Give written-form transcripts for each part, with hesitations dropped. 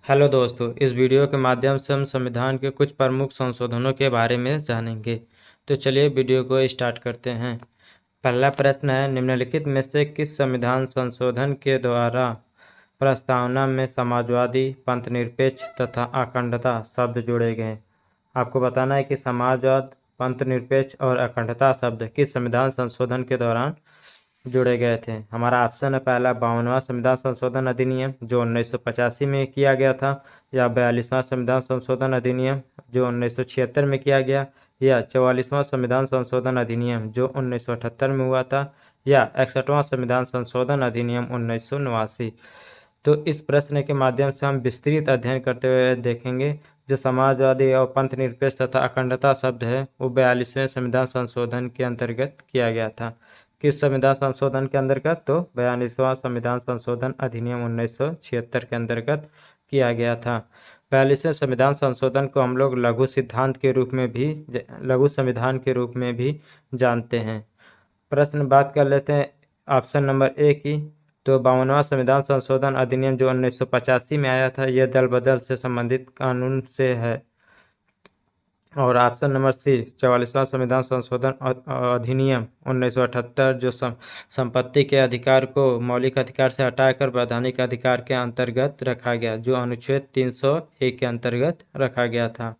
Hello दोस्तों, इस video के माध्यम से हम संविधान के कुछ प्रमुख संशोधनों के बारे में जानेंगे। तो चलिए वीडियो को स्टार्ट करते हैं। पहला प्रश्न है, निम्नलिखित में से किस संविधान संशोधन के द्वारा प्रस्तावना में समाजवादी, पंथनिरपेक्ष तथा अखंडता शब्द जोड़े गए? आपको बताना है कि समाजवाद, पंथनिरपेक्ष और अखंडता शब्द किस संविधान संशोधन के दौरान जोड़े गए थे। हमारा ऑप्शन है पहला 52वां संविधान संशोधन अधिनियम जो 1985 में किया गया था, या 42वां संविधान संशोधन अधिनियम जो 1976 में किया गया, या 44वां संविधान संशोधन अधिनियम जो 1978 में हुआ था, या 61वां संविधान संशोधन अधिनियम 1989। तो इस प्रश्न के माध्यम से हम विस्तृत अध्ययन करते हुए देखेंगे। जो समाजवादी और पंथनिरपेक्ष तथा अखंडता शब्द है वो 42वें संविधान संशोधन के अंतर्गत किया गया था। किस संविधान संशोधन के अंतर्गत? तो 42वां संविधान संशोधन अधिनियम 1976 के अंतर्गत किया गया था। 42वें संविधान संशोधन को हम लोग लघु सिद्धांत के रूप में भी, लघु संविधान के रूप में भी जानते हैं। प्रश्न बात कर लेते हैं ऑप्शन नंबर ए की। तो 52वां संविधान संशोधन अधिनियम जो 1985 में आया था, यह दल बदल से संबंधित कानून से है। और ऑप्शन नंबर सी 44वां संविधान संशोधन अधिनियम 1978 जो संपत्ति के अधिकार को मौलिक अधिकार से हटाकर वैधानिक अधिकार के अंतर्गत रखा गया, जो अनुच्छेद 301 के अंतर्गत रखा गया था।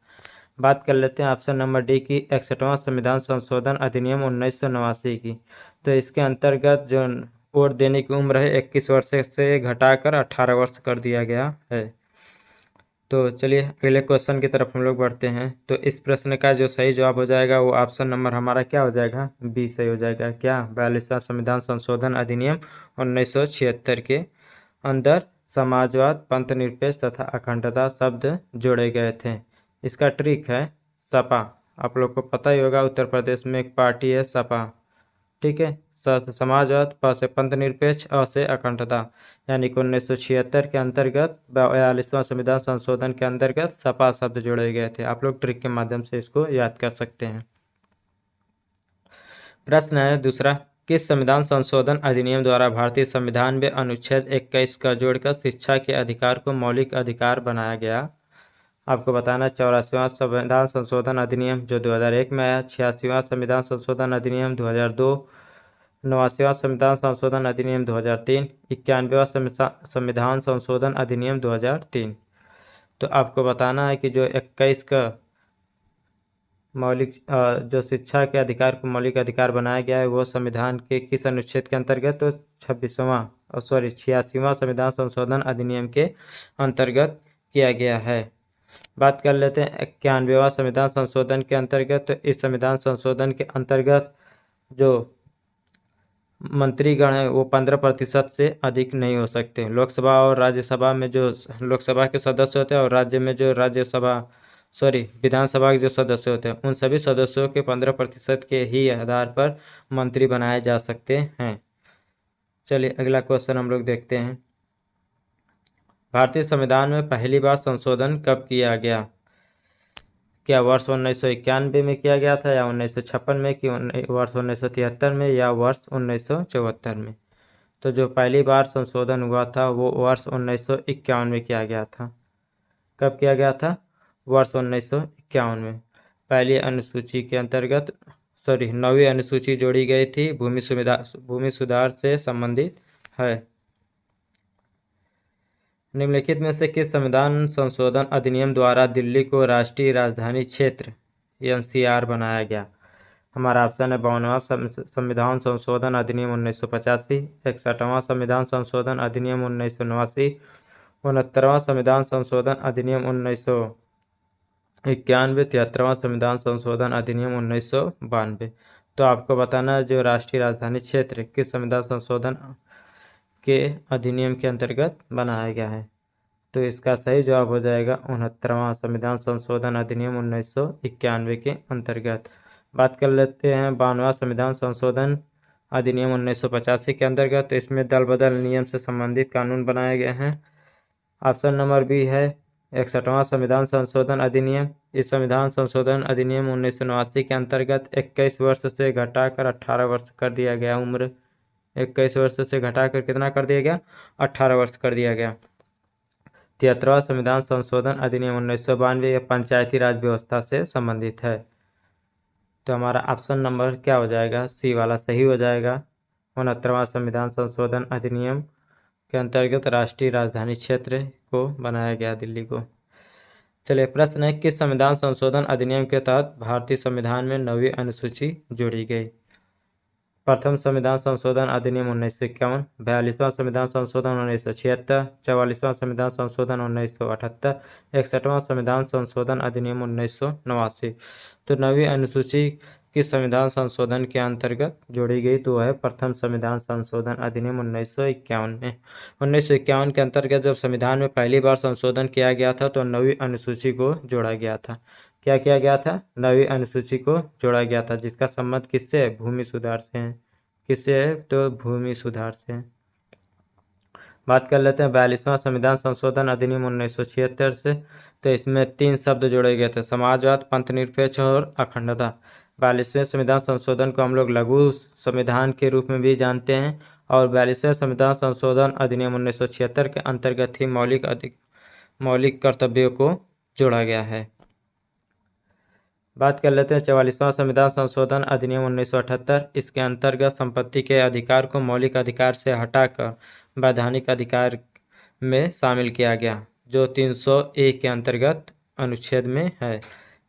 बात कर लेते हैं ऑप्शन नंबर डी की, 61वां संविधान संशोधन अधिनियम 1989 की। तो इसके अंतर्गत जो वोट देने की उम्र है 21 वर्ष से घटाकर 18 वर्ष कर दिया गया है। तो चलिए अगले क्वेश्चन की तरफ हम लोग बढ़ते हैं। तो इस प्रश्न का जो सही जवाब हो जाएगा वो ऑप्शन नंबर हमारा क्या हो जाएगा? बी सही हो जाएगा। क्या? 42वां संविधान संशोधन अधिनियम 1976 के अंदर समाजवाद, पंथनिरपेक्ष तथा अखंडता शब्द जोड़े गए थे। इसका ट्रिक है सपा। आप लोग को पता ही होगा, उत्तर प्रदेश में एक पार्टी है सपा। ठीक है, समाजवाद, प से पंथनिरपेक्ष, अ से अखंडता, यानी कि 1976 के अंतर्गत 42वां संविधान संशोधन के अंतर्गत सपा शब्द जोड़े गए थे। आप लोग ट्रिक के माध्यम से इसको याद कर सकते हैं। प्रश्न है दूसरा, किस संविधान संशोधन अधिनियम द्वारा भारतीय संविधान में अनुच्छेद 21 का जोड़कर शिक्षा के अधिकार को मौलिक अधिकार बनाया गया? आपको बताना 84वां संविधान संशोधन अधिनियम जो 2001 में आया, 86वां संविधान संशोधन अधिनियम 2002, 89वां संविधान संशोधन अधिनियम 2003, 91वां संविधान संशोधन अधिनियम 2003। तो आपको बताना है कि जो 21 का मौलिक जो शिक्षा के अधिकार को मौलिक अधिकार बनाया गया है वो संविधान के किस अनुच्छेद के अंतर्गत? तो 86वां संविधान संशोधन अधिनियम के अंतर्गत किया गया है। बात कर लेते हैं 91वां संविधान संशोधन के अंतर्गत। तो इस संविधान संशोधन के अंतर्गत जो मंत्रीगण है वो 15% से अधिक नहीं हो सकते। लोकसभा और राज्यसभा में जो लोकसभा के सदस्य होते हैं और राज्य में जो विधानसभा के जो सदस्य होते हैं उन सभी सदस्यों के 15% के ही आधार पर मंत्री बनाए जा सकते हैं। चलिए अगला क्वेश्चन हम लोग देखते हैं। भारतीय संविधान में पहली बार संशोधन कब किया गया? क्या वर्ष 1991 में किया गया था, या 1956 में, कि वर्ष 1973 में, या वर्ष 1974 में? तो जो पहली बार संशोधन हुआ था वो वर्ष 1951 में किया गया था। कब किया गया था? वर्ष 1951 में। पहली अनुसूची के अंतर्गत 9वीं अनुसूची जोड़ी गई थी, भूमि सुधार से संबंधित है। निम्नलिखित में से किस संविधान संशोधन अधिनियम द्वारा दिल्ली को राष्ट्रीय राजधानी क्षेत्र NCR बनाया गया? हमारा ऑप्शन है 52वां संविधान संशोधन अधिनियम 1985, 61वां संविधान संशोधन अधिनियम 1989, 69वां संविधान संशोधन अधिनियम 1991, 73वां संविधान संशोधन अधिनियम 1992। तो आपको बताना है जो राष्ट्रीय राजधानी क्षेत्र किस संविधान संशोधन के अधिनियम के अंतर्गत बनाया गया है? तो इसका सही जवाब हो जाएगा 69वां संविधान संशोधन अधिनियम 1991 के अंतर्गत। बात कर लेते हैं 52वां संविधान संशोधन अधिनियम 1985 के अंतर्गत। तो इसमें दल बदल नियम से संबंधित कानून बनाए गए हैं। ऑप्शन नंबर बी है 61वां संविधान संशोधन अधिनियम। इस संविधान संशोधन अधिनियम 1989 के अंतर्गत 21 वर्ष से घटाकर 18 वर्ष कर दिया गया उम्र। 21 वर्ष से घटाकर कितना कर दिया गया? 18 वर्ष कर दिया गया। 73वां संविधान संशोधन अधिनियम 1992 यह पंचायती राज व्यवस्था से संबंधित है। तो हमारा ऑप्शन नंबर क्या हो जाएगा, सी वाला सही हो जाएगा। 69वां संविधान संशोधन अधिनियम के अंतर्गत राष्ट्रीय राजधानी क्षेत्र को बनाया गया दिल्ली को। चलिए प्रश्न है, किस संविधान संशोधन अधिनियम के तहत भारतीय संविधान में 9वीं अनुसूची जोड़ी गई। प्रथम संविधान संशोधन अधिनियम 1951, 42वां संविधान संशोधन 1976, 44वां संविधान संशोधन 1978, 61वां संविधान संशोधन अधिनियम 1989। तो 9वीं अनुसूची किस संविधान संशोधन के अंतर्गत जोड़ी गई, तो वह है प्रथम संविधान संशोधन अधिनियम 1951 में। 1951 के अंतर्गत जब संविधान में पहली बार संशोधन किया गया था तो 9वीं अनुसूची को जोड़ा गया था। क्या किया गया था, 9वीं अनुसूची को जोड़ा गया था, जिसका संबंध किससे है, भूमि सुधार से है। किससे है, तो भूमि सुधार से। बात कर लेते हैं 42वां संविधान संशोधन अधिनियम 1976 से। तो इसमें 3 शब्द जोड़े गए थे, समाजवाद, पंथनिरपेक्ष और अखंडता। 42वें संविधान संशोधन को हम लोग लघु संविधान के रूप में भी जानते हैं और 42वें संविधान संशोधन अधिनियम 1976 के अंतर्गत ही मौलिक कर्तव्यों को जोड़ा गया है। बात कर लेते हैं 44वां संविधान संशोधन अधिनियम 1978। इसके अंतर्गत संपत्ति के अधिकार को मौलिक अधिकार से हटाकर वैधानिक अधिकार में शामिल किया गया, जो 301 के अंतर्गत अनुच्छेद में है।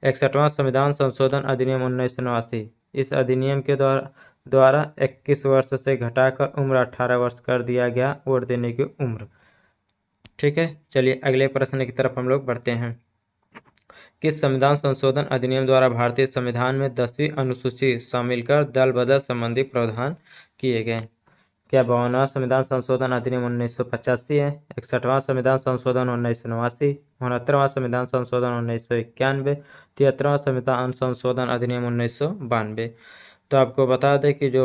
61वां संविधान संशोधन अधिनियम 1989। इस अधिनियम के द्वारा 21 वर्ष से घटाकर उम्र 18 वर्ष कर दिया गया, वोट देने की उम्र। ठीक है, चलिए अगले प्रश्न की तरफ हम लोग बढ़ते हैं। किस संविधान संशोधन अधिनियम द्वारा भारतीय संविधान में 10वीं अनुसूची शामिल कर दल बदल संबंधी प्रावधान किए गए। क्या 52वां संविधान संशोधन अधिनियम 1985 है, 61वां संविधान संशोधन 1989, 69वां संविधान संशोधन 1991, 73वां संविधान संशोधन अधिनियम 1992। तो आपको बता दें कि जो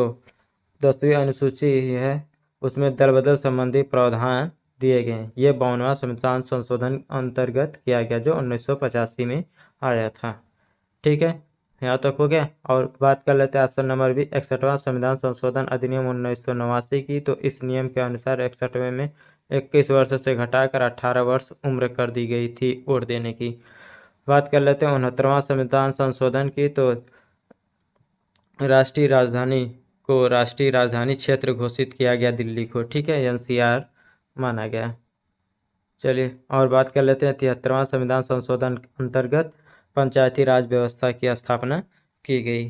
10वीं अनुसूची है उसमें दल बदल संबंधी प्रावधान दिए गए। ये 52वां संविधान संशोधन अंतर्गत किया गया जो 1985 में आया था। ठीक है, यहाँ तक हो गया। और बात कर लेते हैं ऑप्शन नंबर बी, 61वां संविधान संशोधन अधिनियम 1989 की। तो इस नियम के अनुसार 61वें में 21 वर्ष से घटाकर 18 वर्ष उम्र कर दी गई थी वोट देने की। बात कर लेते हैं 69वां संविधान संशोधन की। तो राष्ट्रीय राजधानी क्षेत्र घोषित किया गया दिल्ली को। ठीक है, एनसीआर माना गया। चलिए और बात कर लेते हैं 73वां संविधान संशोधन अंतर्गत पंचायती राज व्यवस्था की स्थापना की गई।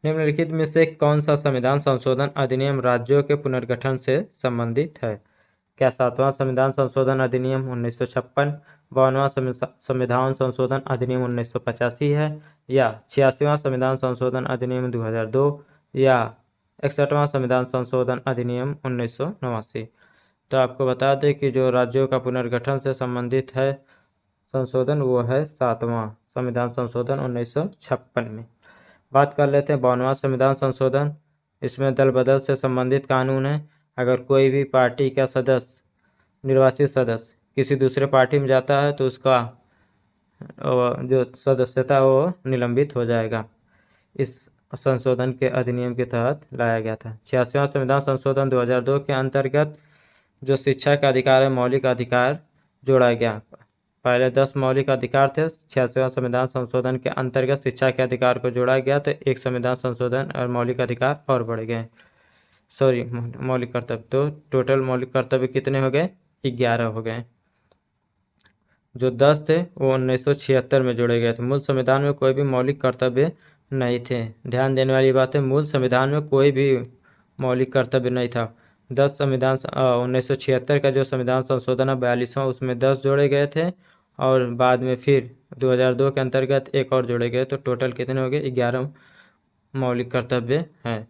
निम्नलिखित में से कौन सा संविधान संशोधन अधिनियम राज्यों के पुनर्गठन से संबंधित है। क्या 7वां संविधान संशोधन अधिनियम 1956, 52वां संविधान संशोधन अधिनियम 1985 है, या 86वां संविधान संशोधन अधिनियम 2002, या 61वां संविधान संशोधन अधिनियम 1989। तो आपको बता दें कि जो राज्यों का पुनर्गठन से संबंधित है संशोधन वो है 7वां संविधान संशोधन 1956 में। बात कर लेते हैं 52वां संविधान संशोधन। इसमें दल बदल से संबंधित कानून है। अगर कोई भी पार्टी का सदस्य, निर्वाचित सदस्य किसी दूसरे पार्टी में जाता है तो उसका जो सदस्यता वो निलंबित हो जाएगा। इस संशोधन के अधिनियम के तहत लाया गया था। 86वां संविधान संशोधन 2002 के अंतर्गत जो शिक्षा का अधिकार है, मौलिक अधिकार जोड़ा गया। पहले 10 मौलिक अधिकार थे, 86वां संविधान संशोधन के अंतर्गत शिक्षा के अधिकार को जोड़ा गया तो एक संविधान संशोधन और मौलिक अधिकार और बढ़ गए। मौलिक कर्तव्य, तो टोटल मौलिक कर्तव्य कितने हो गए, 11 हो गए। जो 10 थे वो 1976 में जोड़े गए थे। मूल संविधान में कोई भी मौलिक कर्तव्य नहीं थे। ध्यान देने वाली बात है, मूल संविधान में कोई भी मौलिक कर्तव्य नहीं था। 10 संविधान 1976 का जो संविधान संशोधन है 42वां, उसमें 10 जोड़े गए थे और बाद में फिर 2002 के अंतर्गत एक और जोड़े गए। तो टोटल कितने हो गए, 11 मौलिक कर्तव्य हैं।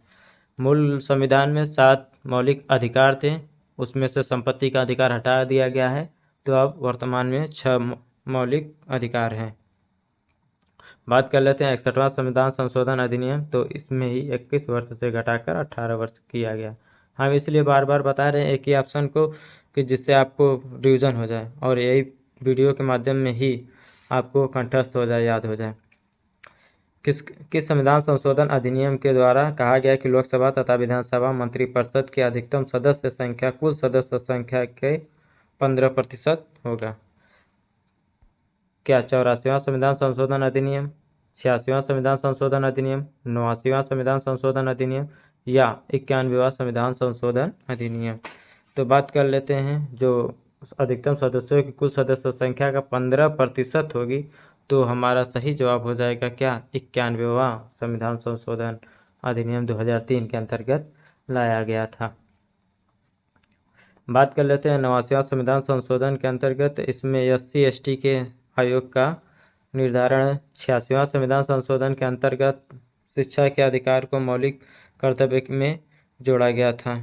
मूल संविधान में 7 मौलिक अधिकार थे, उसमें से संपत्ति का अधिकार हटा दिया गया है। तो अब वर्तमान में 6 मौलिक अधिकार हैं। बात कर लेते हैं 61वां संविधान संशोधन अधिनियम। तो इसमें ही 21 वर्ष से घटाकर 18 वर्ष किया गया। हम इसलिए बार बार बता रहे हैं एक ही ऑप्शन को कि जिससे आपको रिवीजन हो जाए और यही वीडियो के माध्यम में ही आपको कंठस्थ हो जाए, याद हो जाए। किस संविधान संशोधन अधिनियम के द्वारा कहा गया कि लोकसभा तथा विधानसभा मंत्रिपरिषद की अधिकतम सदस्य संख्या कुल सदस्य संख्या के 15% होगा। क्या 84वां संविधान संशोधन अधिनियम, 86वां संविधान संशोधन अधिनियम, 89वां संविधान संशोधन अधिनियम या 91वां संविधान संशोधन अधिनियम। तो बात कर लेते हैं, जो अधिकतम सदस्यों की कुल सदस्य संख्या का 15% होगी, तो हमारा सही जवाब हो जाएगा क्या, 91वां संविधान संशोधन अधिनियम 2003 के अंतर्गत लाया गया था। बात कर लेते हैं 89वां संविधान संशोधन के अंतर्गत, इसमें SC ST के आयोग का निर्धारण है। 86वां संविधान संशोधन के अंतर्गत शिक्षा के अधिकार को मौलिक कर्तव्य में जोड़ा गया था।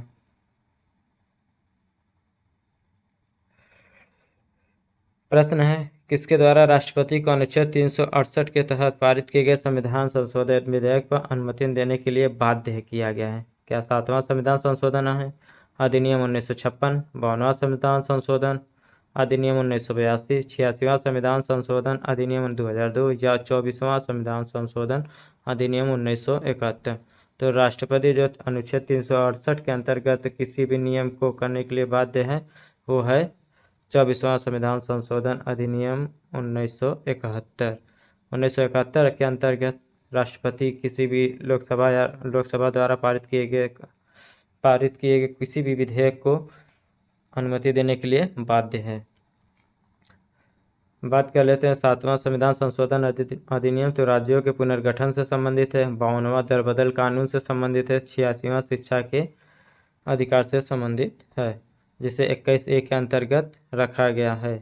प्रश्न है, किसके द्वारा राष्ट्रपति को अनुच्छेद 368 के तहत पारित किए गए संविधान संशोधन विधेयक पर अनुमति देने के लिए बाध्य किया गया है? क्या 7वां संविधान संशोधन है अधिनियम 1956, 52वां संविधान संशोधन अधिनियम 1982, 86वां संविधान संशोधन अधिनियम 2002 या 24वां संविधान संशोधन अधिनियम 1971? तो राष्ट्रपति जो अनुच्छेद 368 के अंतर्गत किसी भी नियम को करने के लिए बाध्य है, वो है 24वां संविधान संशोधन अधिनियम 1971। 1971 के अंतर्गत राष्ट्रपति किसी भी लोकसभा द्वारा पारित किए गए किसी भी विधेयक को अनुमति देने के लिए बाध्य है। बात कर लेते हैं 7वां संविधान संशोधन अधिनियम, तो राज्यों के पुनर्गठन से संबंधित है। 52वां दरबदल कानून से संबंधित है। 86वां शिक्षा के अधिकार से संबंधित है, जिसे 21A के अंतर्गत रखा गया है।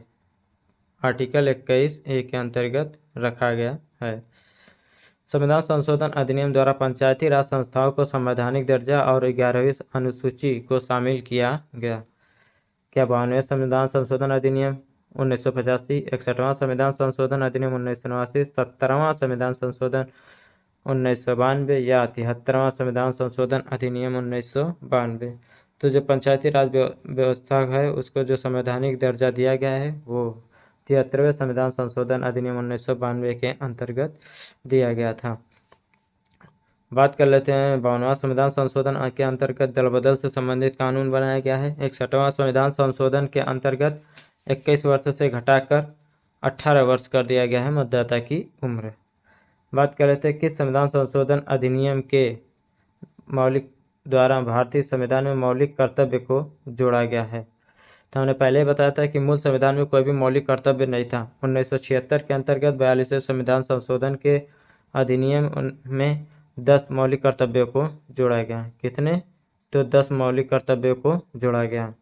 आर्टिकल 21A के अंतर्गत रखा गया है। संविधान संशोधन अधिनियम द्वारा पंचायती राज संस्थाओं को संवैधानिक दर्जा और 11वीं अनुसूची को शामिल किया गया। क्या 52वें संविधान संशोधन अधिनियम 1985, 61वां संविधान संशोधन अधिनियम 1989, 70वां संविधान संशोधन 1992 या 73वां संविधान संशोधन अधिनियम 1992? तो जो पंचायती राज व्यवस्था है उसको जो संवैधानिक दर्जा दिया गया है वो 73वें संविधान संशोधन अधिनियम 1992 के अंतर्गत दिया गया था। बात कर लेते हैं 52वां संविधान संशोधन के अंतर्गत दल बदल से संबंधित कानून बनाया गया है। 61वां संविधान संशोधन के अंतर्गत 21 वर्ष से घटाकर 18 वर्ष कर दिया गया है मतदाता की उम्र। बात कर लेते हैं किस संविधान संशोधन अधिनियम के मौलिक द्वारा भारतीय संविधान में मौलिक कर्तव्य को जोड़ा गया है? तो हमने पहले बताया था कि मूल संविधान में कोई भी मौलिक कर्तव्य नहीं था। 1976 के अंतर्गत 42वें संविधान संशोधन के अधिनियम में 10 मौलिक कर्तव्यों को जोड़ा गया। कितने? तो 10 मौलिक कर्तव्यों को जोड़ा गया।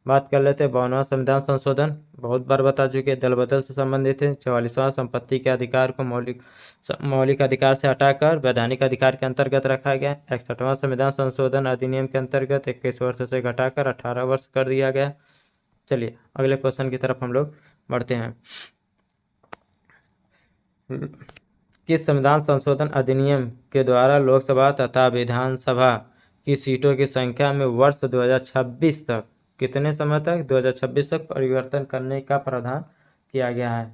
बात कर लेते हैं 52वां संविधान संशोधन, बहुत बार बता चुके, दल बदल से संबंधित है। 44वां संपत्ति के अधिकार को मौलिक अधिकार से हटाकर वैधानिक अधिकार के अंतर्गत रखा गया। 61वां संविधान संशोधन अधिनियम के अंतर्गत 21 वर्ष से घटाकर 18 वर्ष कर दिया गया। चलिए अगले क्वेश्चन की तरफ हम लोग बढ़ते हैं। किस संविधान संशोधन अधिनियम के द्वारा लोकसभा तथा विधानसभा की सीटों की संख्या में वर्ष 2026 तक, कितने समय तक? 2026 तक परिवर्तन करने का प्रावधान किया गया है,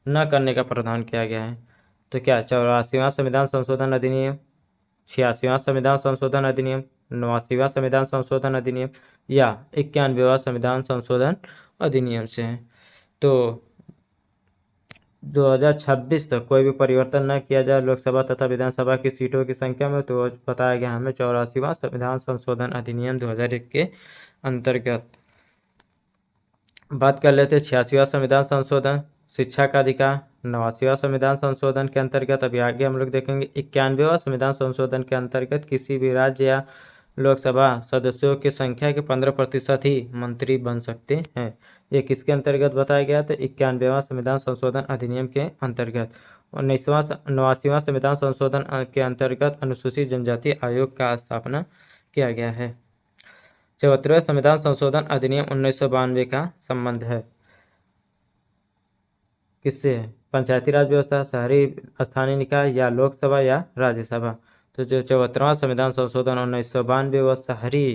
न करने का प्रावधान किया गया है? तो क्या 84वां संविधान संशोधन अधिनियम, 86वां संविधान संशोधन अधिनियम, 89वां संविधान संशोधन अधिनियम या 91वां संविधान संशोधन अधिनियम से है? तो 2026 तक कोई भी परिवर्तन न किया जाए लोकसभा तथा विधानसभा की सीटों की संख्या में, तो बताया गया हमें 84वां संविधान संशोधन अधिनियम 2001 के अंतर्गत। बात कर लेते हैं 86वां संविधान संशोधन शिक्षा का अधिकार। 89वां संविधान संशोधन के अंतर्गत अभी आगे हम लोग देखेंगे। 91वां संविधान संशोधन के अंतर्गत किसी भी राज्य या लोकसभा सदस्यों की संख्या के 15% ही मंत्री बन सकते हैं। ये किसके अंतर्गत बताया गया? तो 91वां संविधान संशोधन अधिनियम के अंतर्गत। 89वां संविधान संशोधन के अंतर्गत अनुसूचित जनजाति आयोग का स्थापना किया गया है। 74वें संविधान संशोधन अधिनियम 1992 का संबंध है किससे? पंचायती राज व्यवस्था, शहरी स्थानीय निकाय या लोकसभा या राज्यसभा? तो जो 74वां संविधान संशोधन 1992 वह शहरी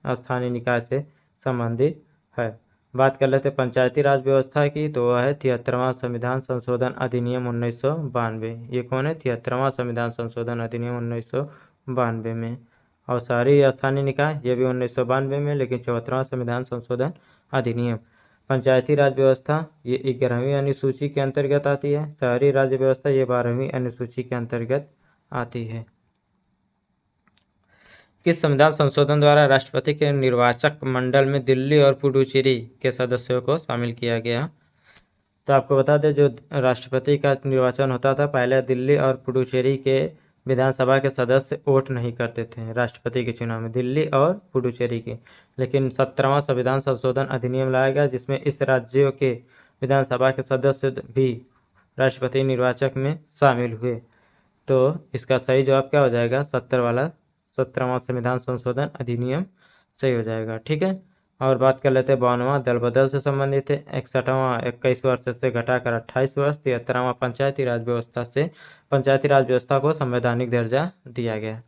स्थानीय निकाय से संबंधित है। बात कर लेते पंचायती राज व्यवस्था की, तो वह है 73वां संविधान संशोधन अधिनियम 1992। ये कौन है? 73वां संविधान संशोधन अधिनियम 1992 में। और शहरी स्थानीय निकाय ये भी 1992 में, लेकिन 74वां संविधान संशोधन अधिनियम। पंचायती राज व्यवस्था ये 11वीं अनुसूची के अंतर्गत आती है। शहरी राज्य व्यवस्था ये 12वीं अनुसूची के अंतर्गत आती है। किस संविधान संशोधन द्वारा राष्ट्रपति के निर्वाचक मंडल में दिल्ली और पुडुचेरी के सदस्यों को शामिल किया गया? तो आपको बता दें, जो राष्ट्रपति का निर्वाचन होता था पहले दिल्ली और पुडुचेरी के विधानसभा के सदस्य वोट नहीं करते थे राष्ट्रपति के चुनाव में, दिल्ली और पुडुचेरी के। लेकिन 17वां संविधान संशोधन अधिनियम लाया गया जिसमें इस राज्यों के विधानसभा के सदस्य भी राष्ट्रपति निर्वाचक में शामिल हुए। तो इसका सही जवाब क्या हो जाएगा? 17वां संविधान संशोधन अधिनियम सही हो जाएगा। ठीक है, और बात कर लेते हैं 52वां दल बदल से संबंधित है। 61वां 21 वर्ष से घटाकर 28 वर्ष। 73वां पंचायती राज व्यवस्था को संवैधानिक दर्जा दिया गया।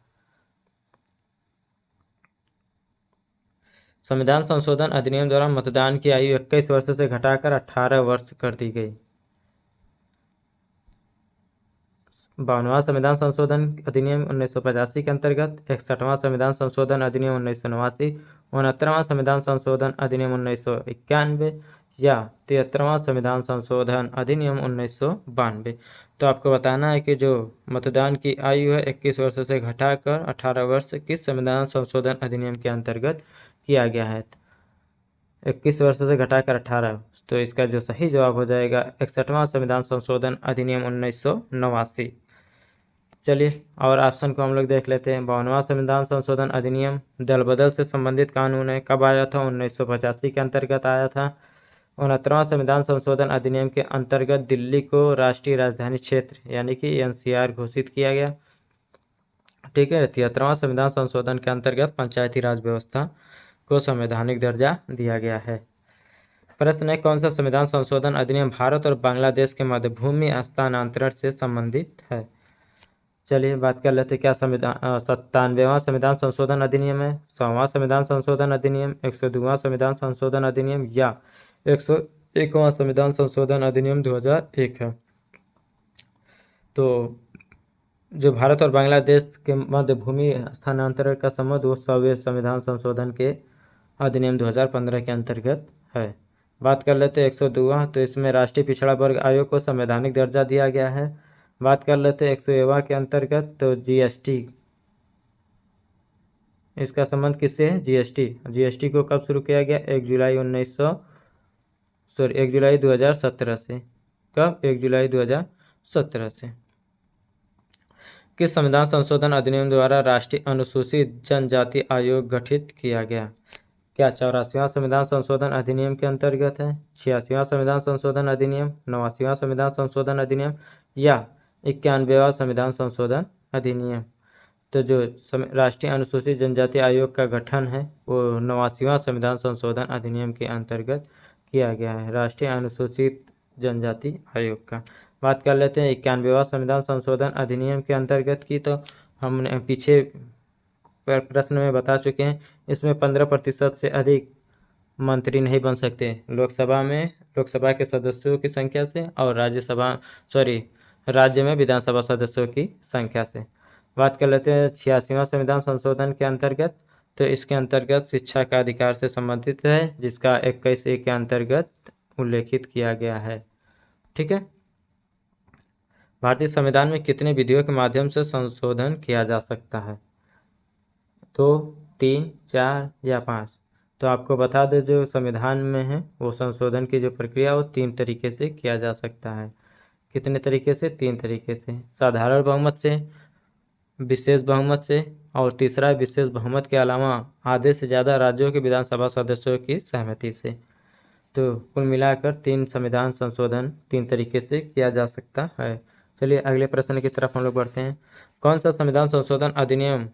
संविधान संशोधन अधिनियम द्वारा मतदान की आयु 21 वर्ष से घटाकर 18 वर्ष कर दी गई। 52वां संविधान संशोधन अधिनियम 1985 के अंतर्गत, 61वां संविधान संशोधन अधिनियम 1989, 69वां संविधान संशोधन अधिनियम 1991 या 73वां संविधान संशोधन अधिनियम 1992। तो आपको बताना है कि जो मतदान की आयु है 21 वर्ष से घटाकर 18 वर्ष किस संविधान संशोधन अधिनियम के अंतर्गत किया गया है? 21 वर्ष से घटाकर 18। तो इसका जो सही जवाब हो जाएगा 61वां संविधान संशोधन अधिनियम 1989। चलिए और ऑप्शन को हम लोग देख लेते हैं। 52वां संविधान संशोधन अधिनियम दल बदल से संबंधित कानून है, कब आया था? 1985 के अंतर्गत आया था। 69वां संविधान संशोधन अधिनियम के अंतर्गत दिल्ली को राष्ट्रीय राजधानी क्षेत्र यानी कि NCR घोषित किया गया। ठीक है, 73वां संविधान संशोधन के अंतर्गत पंचायती राज व्यवस्था को संवैधानिक दर्जा दिया गया है। प्रश्न है, कौन सा संविधान संशोधन अधिनियम भारत और बांग्लादेश के मध्य भूमि हस्तांतरण से संबंधित है? चलिए बात कर लेते क्या 97वां संविधान संशोधन अधिनियम है, 100वां संविधान संशोधन अधिनियम, 102वां संविधान संशोधन अधिनियम या 101वां संविधान संशोधन अधिनियम 2001 है। तो जो भारत और बांग्लादेश के मध्य भूमि हस्तांतरण का संबंध वो 100वें संविधान संशोधन के अधिनियम 2015 के अंतर्गत है। बात कर लेते हैं 102वां, तो इसमें राष्ट्रीय पिछड़ा वर्ग आयोग को संवैधानिक दर्जा दिया गया है। बात कर लेते हैं 101वां के अंतर्गत, तो GST, इसका संबंध किससे है? GST को कब शुरू किया गया? 1 जुलाई 2017 से। कब? 1 जुलाई 2017 से। किस संविधान संशोधन अधिनियम द्वारा राष्ट्रीय अनुसूचित जनजाति आयोग गठित किया गया? क्या 84वां संविधान संशोधन अधिनियम के अंतर्गत है, 86वां संविधान संशोधन अधिनियम, 89वां संविधान संशोधन अधिनियम या 91वां संविधान संशोधन अधिनियम? तो जो राष्ट्रीय अनुसूचित जनजाति आयोग का गठन है वो 89वां संविधान संशोधन अधिनियम के अंतर्गत किया गया है, राष्ट्रीय अनुसूचित जनजाति आयोग का। बात कर लेते हैं 91वां संविधान संशोधन अधिनियम के अंतर्गत की, तो हमने पीछे प्रश्न में बता चुके हैं, इसमें 15% से अधिक मंत्री नहीं बन सकते लोकसभा के सदस्यों की संख्या से और राज्य में विधानसभा सदस्यों की संख्या से। बात कर लेते हैं 86वां संविधान संशोधन के अंतर्गत, तो इसके अंतर्गत शिक्षा का अधिकार से संबंधित है जिसका 21A के अंतर्गत उल्लेखित किया गया है। ठीक है, भारतीय संविधान में कितने विधियों के माध्यम से संशोधन किया जा सकता है? 2, 3, 4 या 5? तो आपको बता दें जो संविधान में है वो संशोधन की जो प्रक्रिया वो 3 तरीके से किया जा सकता है। कितने तरीके से? 3 तरीके से, साधारण बहुमत से, विशेष बहुमत से और तीसरा विशेष बहुमत के अलावा आधे से ज़्यादा राज्यों के विधानसभा सदस्यों की सहमति से। तो कुल मिलाकर 3 संविधान संशोधन 3 तरीके से किया जा सकता है। चलिए अगले प्रश्न की तरफ हम लोग बढ़ते हैं। कौन सा संविधान संशोधन अधिनियम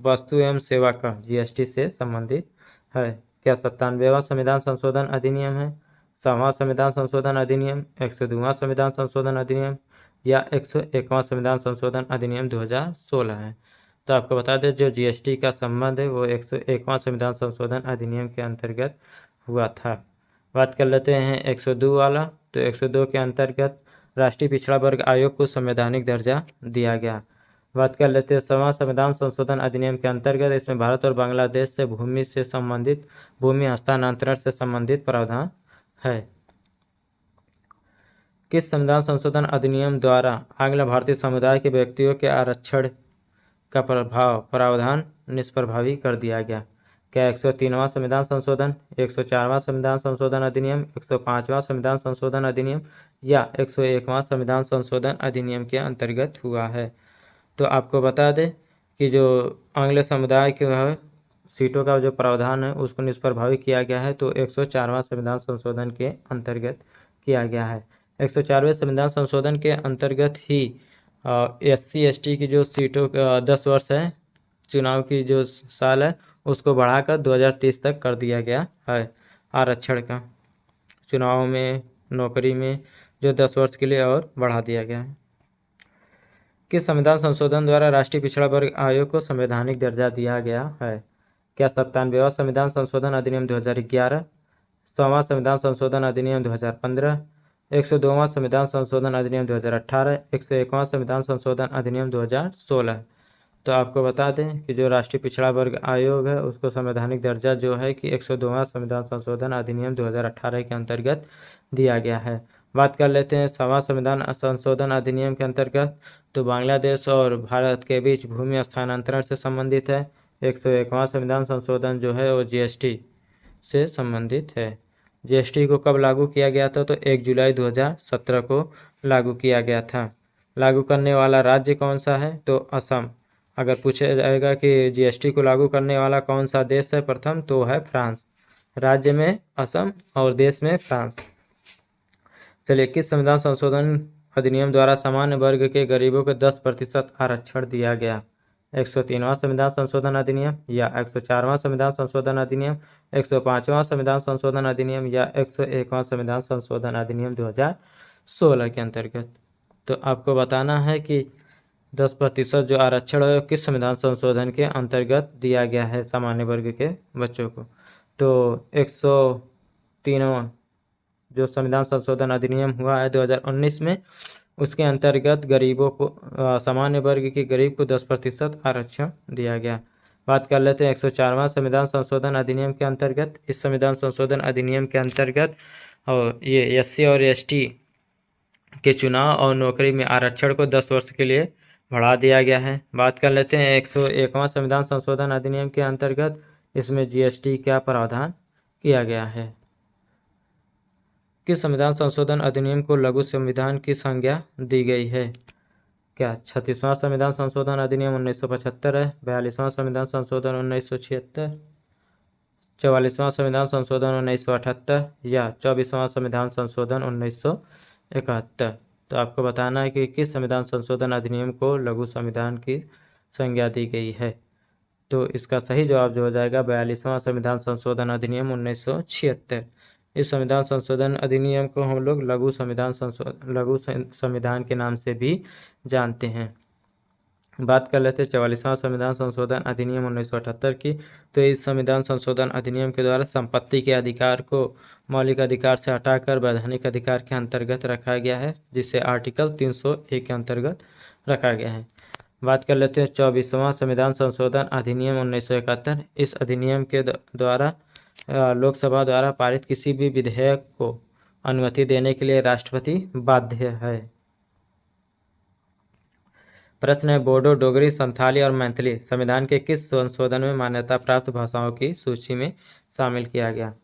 वस्तु एवं सेवा कर GST से संबंधित है? क्या 97वां संविधान संशोधन अधिनियम है, 100वां संविधान संशोधन अधिनियम, 102वां संविधान संशोधन अधिनियम या 101वां संविधान संशोधन अधिनियम 2016 है? तो आपको बता दें जो GST का संबंध है वो 101वां संविधान संशोधन अधिनियम के अंतर्गत हुआ था। बात कर लेते हैं 102 वाला, तो 102 के अंतर्गत राष्ट्रीय पिछड़ा वर्ग आयोग को संवैधानिक दर्जा दिया गया। बात कर लेते हैं 100वां संविधान संशोधन अधिनियम के अंतर्गत, इसमें भारत और बांग्लादेश से भूमि हस्तांतरण से संबंधित प्रावधान है। किस संविधान संशोधन अधिनियम द्वारा आंग्ल भारतीय समुदाय के व्यक्तियों के आरक्षण का प्रावधान निष्प्रभावी कर दिया गया? क्या 103वां संविधान संशोधन, 104वां संविधान संशोधन अधिनियम, 105वां संविधान संशोधन अधिनियम या 101वां संविधान संशोधन अधिनियम के अंतर्गत हुआ है? तो आपको बता दें कि जो आंग्ल समुदाय के सीटों का जो प्रावधान है उसको निष्प्रभावी किया गया है, तो 104वां संविधान संशोधन के अंतर्गत किया गया है। 104वें संविधान संशोधन के अंतर्गत ही SC ST की जो सीटों 10 वर्ष है चुनाव की जो साल है उसको बढ़ाकर 2030 तक कर दिया गया है। आरक्षण का चुनाव में, नौकरी में जो 10 वर्ष के लिए और बढ़ा दिया गया है। किस संविधान संशोधन द्वारा राष्ट्रीय पिछड़ा वर्ग आयोग को संवैधानिक दर्जा दिया गया है? क्या 97वां संविधान संशोधन अधिनियम 2011, 100वां संविधान संशोधन अधिनियम 2015, 102वां संविधान संशोधन अधिनियम 2018, 101वां संविधान संशोधन अधिनियम 2016? तो आपको बता दें कि जो राष्ट्रीय पिछड़ा वर्ग आयोग है उसको संवैधानिक दर्जा जो है कि 102वां संविधान संशोधन अधिनियम 2018 के अंतर्गत दिया गया है। बात कर लेते हैं 100वां संविधान संशोधन अधिनियम के अंतर्गत, तो बांग्लादेश और भारत के बीच भूमि स्थानांतरण से संबंधित है। 101वां संविधान संशोधन जो है वो GST से संबंधित है। GST को कब लागू किया गया था? तो 1 जुलाई 2017 को लागू किया गया था। लागू करने वाला राज्य कौन सा है? तो असम। अगर पूछा जाएगा कि GST को लागू करने वाला कौन सा देश है प्रथम, तो है फ्रांस। राज्य में असम और देश में फ्रांस। चलिए, किस संविधान संशोधन अधिनियम द्वारा सामान्य वर्ग के गरीबों को 10% आरक्षण दिया गया? 103वां संविधान संशोधन अधिनियम या 104वां संविधान संशोधन अधिनियम, 105वां संविधान संशोधन अधिनियम या 101वां संविधान संशोधन अधिनियम 2016 के अंतर्गत? तो आपको बताना है कि 10% जो आरक्षण है किस संविधान संशोधन के अंतर्गत दिया गया है सामान्य वर्ग के बच्चों को। तो 103वां जो संविधान संशोधन अधिनियम हुआ है 2019 में, उसके अंतर्गत गरीबों को, सामान्य वर्ग के गरीब को 10% आरक्षण दिया गया। बात कर लेते हैं 104वां संविधान संशोधन अधिनियम के अंतर्गत। इस संविधान संशोधन अधिनियम के अंतर्गत और ये SC और ST के चुनाव और नौकरी में आरक्षण को 10 वर्ष के लिए बढ़ा दिया गया है। बात कर लेते हैं 101वां संविधान संशोधन अधिनियम के अंतर्गत, इसमें GST का प्रावधान किया गया है। किस संविधान संशोधन अधिनियम को लघु संविधान की संज्ञा दी गई है? क्या 36वां संविधान संशोधन अधिनियम 1975 है, 42वां संविधान संशोधन 1976, 44वां संविधान संशोधन 1978 या 24वां संविधान संशोधन 1971? तो आपको बताना है कि किस संविधान संशोधन अधिनियम को लघु संविधान की संज्ञा दी गई है। तो इसका सही जवाब जो हो जाएगा 42वां संविधान संशोधन अधिनियम 1976। इस संविधान संशोधन अधिनियम को हम लोग लघु संविधान के नाम से भी जानते हैं। बात कर लेते हैं 44वां संविधान संशोधन अधिनियम 1978 की। तो इस संविधान संशोधन अधिनियम के द्वारा संपत्ति के अधिकार को मौलिक अधिकार से हटाकर वैधानिक अधिकार के अंतर्गत रखा गया है, जिसे आर्टिकल 301 के अंतर्गत रखा गया है। बात कर लेते हैं 24वां संविधान संशोधन अधिनियम 1971। इस अधिनियम के द्वारा लोकसभा द्वारा पारित किसी भी विधेयक को अनुमति देने के लिए राष्ट्रपति बाध्य है। प्रश्न है, बोडो, डोगरी, संथाली और मैथिली संविधान के किस संशोधन में मान्यता प्राप्त भाषाओं की सूची में शामिल किया गया?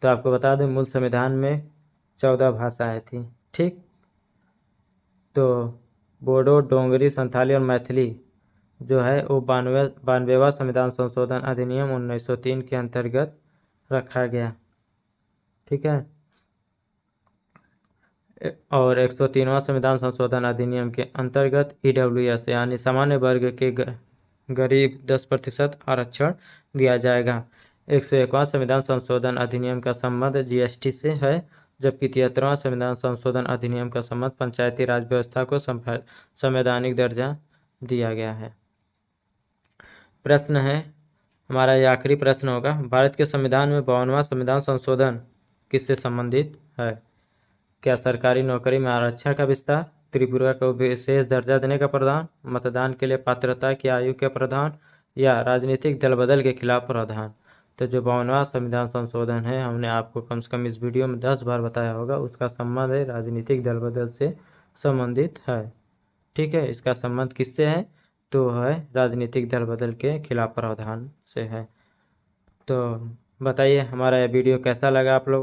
तो आपको बता दें मूल संविधान में 14 भाषाएं थी। ठीक, तो बोडो, डोगरी, संथाली और मैथिली जो है वो 92वां संविधान संशोधन अधिनियम 1903 के अंतर्गत रखा गया। ठीक है, और 103वां संविधान संशोधन अधिनियम के अंतर्गत EWS यानी सामान्य वर्ग के गरीब 10% आरक्षण दिया जाएगा। 101वां संविधान संशोधन अधिनियम का संबंध GST से है, जबकि 73वां संविधान संशोधन अधिनियम का संबंध पंचायती राज व्यवस्था को संवैधानिक दर्जा दिया गया है। प्रश्न है हमारा, ये आखिरी प्रश्न होगा, भारत के संविधान में 52वां संविधान संशोधन किससे संबंधित है? क्या सरकारी नौकरी में आरक्षण का विस्तार, त्रिपुरा को विशेष दर्जा देने का प्रावधान, मतदान के लिए पात्रता की आयु के प्रावधान या राजनीतिक दल बदल के खिलाफ प्रावधान? तो जो 52वां संविधान संशोधन है, हमने आपको कम से कम इस वीडियो में 10 बार बताया होगा, उसका संबंध है राजनीतिक दल बदल से संबंधित है। ठीक है, इसका संबंध किससे है? तो है राजनीतिक दल बदल के खिलाफ प्रावधान से है। तो बताइए हमारा यह वीडियो कैसा लगा आप लोग